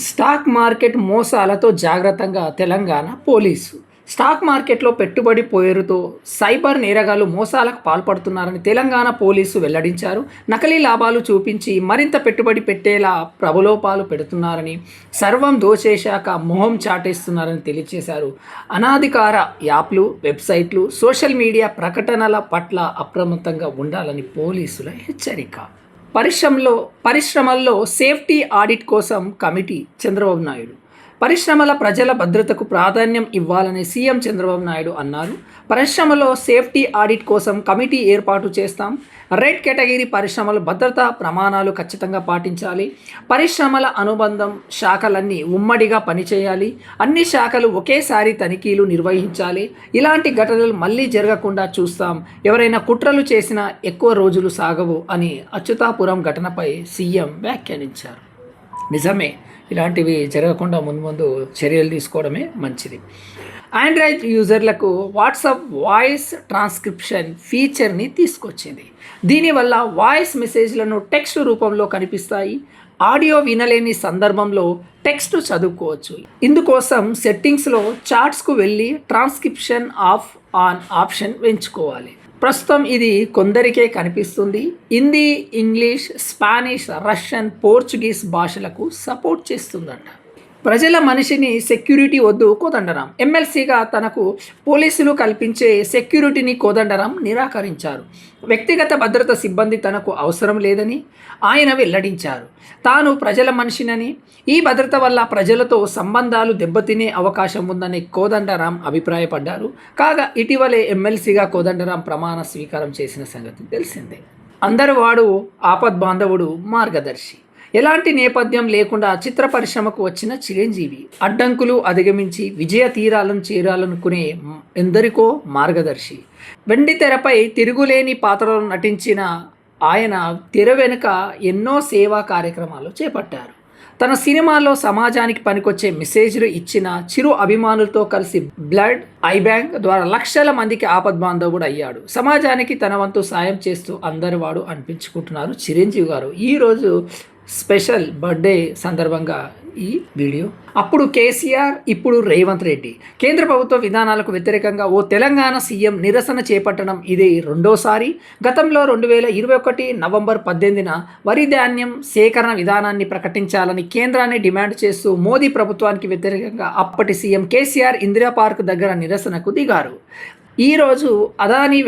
Stock market మోసాలతో జాగ్రత్తగా Telangana police. Stock మార్కెట్లో పెట్టుబడి పేరుతో సైబర్ నేరగాళ్లు మోసాలకు పాల్పడుతున్నారని తెలంగాణ పోలీసు వెల్లడించారు. నకిలీ లాభాలు చూపించి మరింత పెట్టుబడి పెట్టేలా ప్రలోభాలు పెడుతున్నారని, సర్వం దోచేశాక మొహం చాటేస్తున్నారని తెలియజేశారు. అనాధికార యాప్లు, వెబ్సైట్లు, సోషల్ మీడియా ప్రకటనల పట్ల అప్రమత్తంగా ఉండాలని పోలీసుల హెచ్చరిక. పరిశ్రమల్లో సేఫ్టీ ఆడిట్ కోసం కమిటీ. చంద్రబాబు నాయుడు పరిశ్రమల ప్రజల భద్రతకు ప్రాధాన్యం ఇవ్వాలని సీఎం చంద్రబాబు నాయుడు అన్నారు. పరిశ్రమలో సేఫ్టీ ఆడిట్ కోసం కమిటీ ఏర్పాటు చేస్తాం. రెడ్ కేటగిరీ పరిశ్రమల భద్రతా ప్రమాణాలు ఖచ్చితంగా పాటించాలి. పరిశ్రమల అనుబంధం శాఖలన్నీ ఉమ్మడిగా పనిచేయాలి. అన్ని శాఖలు ఒకేసారి తనిఖీలు నిర్వహించాలి. ఇలాంటి ఘటనలు మళ్ళీ జరగకుండా చూస్తాం. ఎవరైనా కుట్రలు చేసినా ఎక్కువ రోజులు సాగవు అని అచ్యుతాపురం ఘటనపై సీఎం వ్యాఖ్యానించారు. నిజమే, ఇలాంటివి జరగకుండా ముందు చర్యలు తీసుకోవడమే మంచిది. ఆండ్రాయిడ్ యూజర్లకు వాట్సాప్ వాయిస్ ట్రాన్స్క్రిప్షన్ ఫీచర్ని తీసుకొచ్చింది. దీనివల్ల వాయిస్ మెసేజ్లను టెక్స్ట్ రూపంలో కనిపిస్తాయి. ఆడియో వినలేని సందర్భంలో టెక్స్ట్ చదువుకోవచ్చు. ఇందుకోసం సెట్టింగ్స్లో చాట్స్కు వెళ్ళి ట్రాన్స్క్రిప్షన్ ఆఫ్ ఆన్ ఆప్షన్ ఎంచుకోవాలి. ప్రస్తుతం ఇది కొందరికే కనిపిస్తుంది. Hindi, English, Spanish, Russian, Portuguese భాషలకు సపోర్ట్ చేస్తుందంట. ప్రజల మనిషిని సెక్యూరిటీ వద్దు కోదండరాం. ఎమ్మెల్సీగా తనకు పోలీసులు కల్పించే సెక్యూరిటీని కోదండరాం నిరాకరించారు. వ్యక్తిగత భద్రత సిబ్బంది తనకు అవసరం లేదని ఆయన వెల్లడించారు. తాను ప్రజల మనిషినని, ఈ భద్రత వల్ల ప్రజలతో సంబంధాలు దెబ్బతినే అవకాశం ఉందని కోదండరాం అభిప్రాయపడ్డారు. కాగా ఇటీవలే ఎమ్మెల్సీగా కోదండరాం ప్రమాణ స్వీకారం చేసిన సంగతి తెలిసిందే. అందరు వాడు ఆపద్బాంధవుడు, మార్గదర్శి. ఎలాంటి నేపథ్యం లేకుండా చిత్ర పరిశ్రమకు వచ్చిన చిరంజీవి అడ్డంకులు అధిగమించి విజయ తీరాలను చేరాలనుకునే ఎందరికో మార్గదర్శి. వెండి తెరపై తిరుగులేని పాత్రలో నటించిన ఆయన తెర వెనుక ఎన్నో సేవా కార్యక్రమాలు చేపట్టారు. తన సినిమాలో సమాజానికి పనికొచ్చే మెసేజ్లు ఇచ్చిన చిరు అభిమానులతో కలిసి బ్లడ్ ఐ బ్యాంక్ ద్వారా లక్షల మందికి ఆపద్బాంధవుడు అయ్యాడు. సమాజానికి తన వంతు సాయం చేస్తూ అందరి వాడు అనిపించుకుంటున్నారు చిరంజీవి గారు. ఈరోజు స్పెషల్ బర్త్డే సందర్భంగా ఈ వీడియో. అప్పుడు కేసీఆర్, ఇప్పుడు రేవంత్ రెడ్డి. కేంద్ర ప్రభుత్వ విధానాలకు వ్యతిరేకంగా ఓ తెలంగాణ సీఎం నిరసన చేపట్టడం ఇది రెండోసారి. గతంలో 2021 నవంబర్ 18న వరి ధాన్యం సేకరణ విధానాన్ని ప్రకటించాలని కేంద్రాన్ని డిమాండ్ చేస్తూ మోదీ ప్రభుత్వానికి వ్యతిరేకంగా అప్పటి సీఎం కేసీఆర్ ఇందిరా పార్క్ దగ్గర నిరసనకు దిగారు. ఈరోజు అదానీ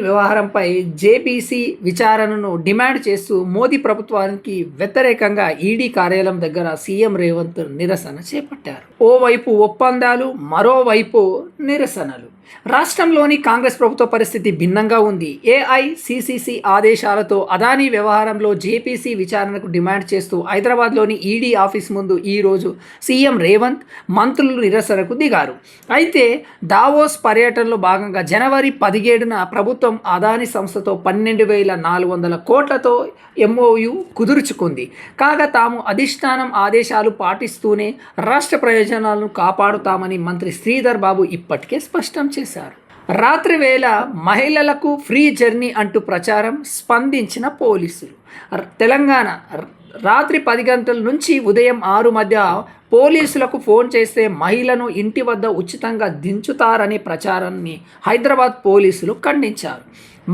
వ్యవహారంపై జేపీసీ విచారణను డిమాండ్ చేస్తూ మోదీ ప్రభుత్వానికి వ్యతిరేకంగా ఈడీ కార్యాలయం దగ్గర సీఎం రేవంత్ నిరసన చేపట్టారు. ఓవైపు ఒప్పందాలు, మరోవైపు నిరసనలు. రాష్ట్రంలోని కాంగ్రెస్ ప్రభుత్వ పరిస్థితి భిన్నంగా ఉంది. ఏఐసిసిసి ఆదేశాలతో అదానీ వ్యవహారంలో జేపీసీ విచారణకు డిమాండ్ చేస్తూ హైదరాబాద్లోని ఈడీ ఆఫీస్ ముందు ఈరోజు సీఎం రేవంత్, మంత్రులు నిరసనకు దిగారు. అయితే దావోస్ పర్యటనలో భాగంగా జనవరి 17న ప్రభుత్వం అదానీ సంస్థతో 12,400 కోట్లతో ఎంఓయు కుదుర్చుకుంది. కాగా తాము అధిష్టానం ఆదేశాలు పాటిస్తూనే రాష్ట్ర ప్రయోజనాలను కాపాడుతామని మంత్రి శ్రీధర్ బాబు ఇప్పటికే స్పష్టం చేశారు. రాత్రి వేళ మహిళలకు ఫ్రీ జర్నీ అంటూ ప్రచారం. స్పందించిన పోలీసులు. తెలంగాణ రాత్రి 10 గంటల నుంచి ఉదయం 6 మధ్య పోలీసులకు ఫోన్ చేస్తే మహిళను ఇంటి వద్ద ఉచితంగా దించుతారనే ప్రచారాన్ని హైదరాబాద్ పోలీసులు ఖండించారు.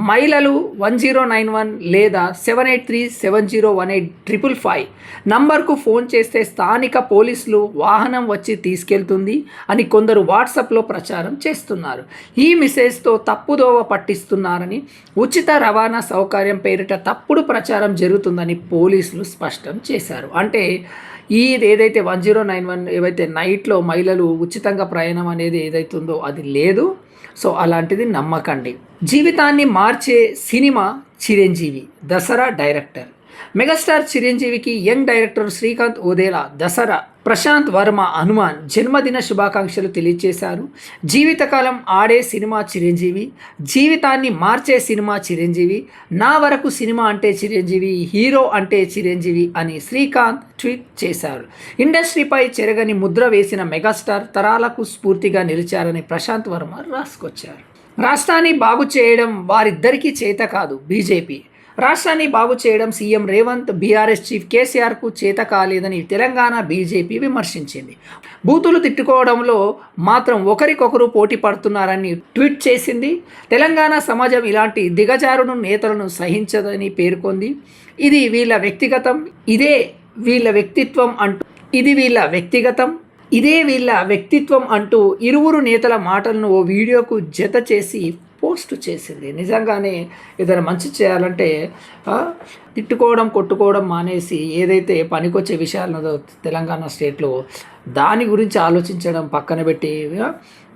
మహిళలు 1091 లేదా 783701855 నంబర్కు ఫోన్ చేస్తే స్థానిక పోలీసులు వాహనం వచ్చి తీసుకెళ్తుంది అని కొందరు వాట్సాప్లో ప్రచారం చేస్తున్నారు. ఈ మెసేజ్తో తప్పుదోవ పట్టిస్తున్నారని, ఉచిత రవాణా సౌకర్యం పేరిట తప్పుడు ప్రచారం జరుగుతుందని పోలీసులు స్పష్టం చేశారు. అంటే ఏదైతే 1091 ఏవైతే నైట్లో మహిళలు ఉచితంగా ప్రయాణం అనేది ఏదైతుందో అది లేదు. సో అలాంటిది నమ్మకండి. జీవితాన్ని మార్చే cinema Chiranjeevi. Dasara director. Megastar చిరంజీవికి యంగ్ డైరెక్టర్ శ్రీకాంత్ ఓదేలా, దసరా ప్రశాంత్ వర్మ, హనుమాన్ జన్మదిన శుభాకాంక్షలు తెలియజేశారు. జీవితకాలం ఆడే సినిమా చిరంజీవి, జీవితాన్ని మార్చే సినిమా చిరంజీవి, నా వరకు సినిమా అంటే చిరంజీవి, హీరో అంటే చిరంజీవి అని శ్రీకాంత్ ట్వీట్ చేశారు. ఇండస్ట్రీపై చెరగని ముద్ర వేసిన మెగాస్టార్ తరాలకు స్ఫూర్తిగా నిలిచారని ప్రశాంత్ వర్మ రాసుకొచ్చారు. రాష్ట్రాన్ని బాగు చేయడం వారిద్దరికీ చేత కాదు. బీజేపీ రాష్ట్రాన్ని బాగు చేయడం సీఎం రేవంత్, బీఆర్ఎస్ చీఫ్ కేసీఆర్కు చేత కాలేదని తెలంగాణ బీజేపీ విమర్శించింది. బూతులు తిట్టుకోవడంలో మాత్రం ఒకరికొకరు పోటీ పడుతున్నారని ట్వీట్ చేసింది. తెలంగాణ సమాజం ఇలాంటి దిగజారును నేతలను సహించదని పేర్కొంది. ఇది వీళ్ళ వ్యక్తిగతం, ఇదే వీళ్ళ వ్యక్తిత్వం అంటూ ఇరువురు నేతల మాటలను ఓ వీడియోకు జత చేసి పోస్ట్ చేసింది. నిజంగానే ఏదైనా మంచి చేయాలంటే తిట్టుకోవడం, కొట్టుకోవడం మానేసి ఏదైతే పనికొచ్చే విషయాలు తెలంగాణ స్టేట్లో దాని గురించి ఆలోచించడం పక్కన పెట్టి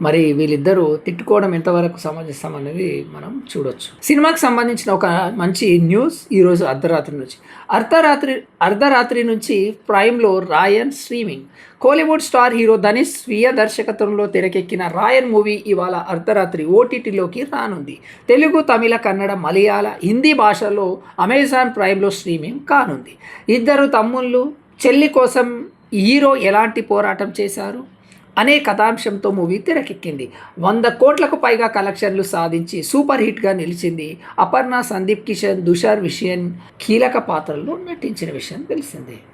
మరి వీళ్ళిద్దరూ తిట్టుకోవడం ఎంతవరకు సమంజసం అనేది మనం చూడొచ్చు. సినిమాకి సంబంధించిన ఒక మంచి న్యూస్ ఈరోజు అర్ధరాత్రి నుంచి ప్రైమ్లో Raayan streaming. Kollywood star hero Dhanush స్వీయ దర్శకత్వంలో తెరకెక్కిన రాయన్ మూవీ ఇవాళ అర్ధరాత్రి ఓటీటీలోకి రానుంది. తెలుగు, తమిళ, కన్నడ, మలయాళ, హిందీ భాషల్లో అమెజాన్ ప్రైమ్లో స్ట్రీమింగ్ కానుంది. ఇద్దరు తమ్ముళ్ళు, చెల్లి కోసం హీరో ఎలాంటి పోరాటం చేశారు అనే కథాంశంతో మూవీ తెరకెక్కింది. 100 కోట్లకు పైగా కలెక్షన్లు సాధించి సూపర్ హిట్గా నిలిచింది. అపర్ణ, సందీప్ కిషన్, దుషార్ విషయన్ కీలక పాత్రల్లో నటించిన విషయం తెలిసిందే.